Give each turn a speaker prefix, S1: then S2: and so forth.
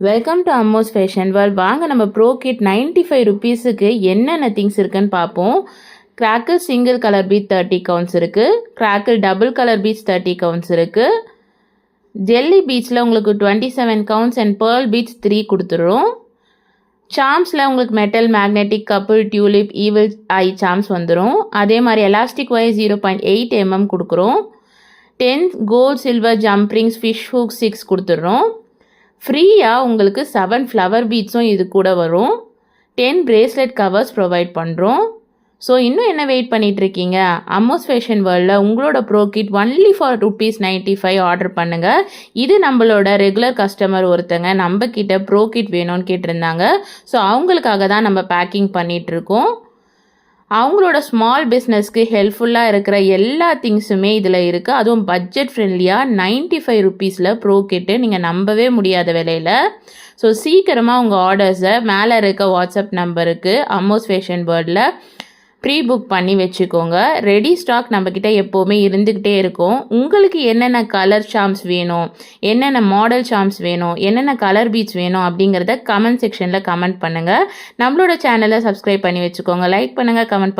S1: Welcome to அம்மோஸ் fashion world. வாங்க நம்ம bro kit 95 ருபீஸுக்கு என்னென்ன திங்ஸ் இருக்குன்னு பார்ப்போம். Crackle single colour bead 30 counts இருக்குது. Crackle double colour beads 30 counts இருக்குது. ஜெல்லி பீட்ஸில் உங்களுக்கு 27 கவுண்ட்ஸ் அண்ட் பேர்ல் பீட்ஸ் 3 கொடுத்துரும். சாம்ஸில் உங்களுக்கு metal, magnetic, couple, tulip, evil eye charms வந்துடும். அதே மாதிரி எலாஸ்டிக் ஒயர் 0.8 mm கொடுக்குறோம். 10 gold silver jump rings, fish hook 6 கொடுத்துட்றோம். ஃப்ரீயாக உங்களுக்கு 7 ஃப்ளவர் பீட்ஸும் இது கூட வரும். 10 பிரேஸ்லெட் கவர்ஸ் ப்ரொவைட் பண்ணுறோம். ஸோ இன்னும் என்ன வெயிட் பண்ணிகிட்ருக்கீங்க? அம்மோஸ் ஃபேஷன் வேர்ல்டில் உங்களோட pro kit only for ₹95 order பண்ணுங்கள். இது நம்மளோட ரெகுலர் கஸ்டமர் ஒருத்தங்க நம்ம கிட்ட ப்ரோ கிட் வேணும்னு கேட்டிருந்தாங்க. ஸோ அவங்களுக்காக தான் நம்ம பேக்கிங் பண்ணிகிட்ருக்கோம். அவங்களோட ஸ்மால் பிஸ்னஸ்க்கு ஹெல்ப்ஃபுல்லாக இருக்கிற எல்லா திங்ஸுமே இதில் இருக்குது. அதுவும் பட்ஜெட் ஃப்ரெண்ட்லியாக 95 ருபீஸில் ப்ரோ கிட்டு நீங்கள் நம்பவே முடியாத விலையில். ஸோ சீக்கிரமாக உங்கள் ஆர்டர்ஸை மேலே இருக்க வாட்ஸ்அப் நம்பருக்கு அம்மோஸ் ஃபேஷன் வேர்ல்டில் ப்ரீ புக் பண்ணி வச்சுக்கோங்க. ரெடி ஸ்டாக் நம்மக்கிட்ட எப்போவுமே இருந்துக்கிட்டே இருக்கும். உங்களுக்கு என்னென்ன கலர் சாம்ஸ் வேணும், என்னென்ன மாடல் சாம்ஸ் வேணும், என்னென்ன கலர் பீட்ஸ் வேணும் அப்படிங்கிறத கமெண்ட் செக்ஷனில் கமெண்ட் பண்ணுங்கள். நம்மளோட சேனலை சப்ஸ்கிரைப் பண்ணி வச்சுக்கோங்க. லைக் பண்ணுங்கள், கமெண்ட்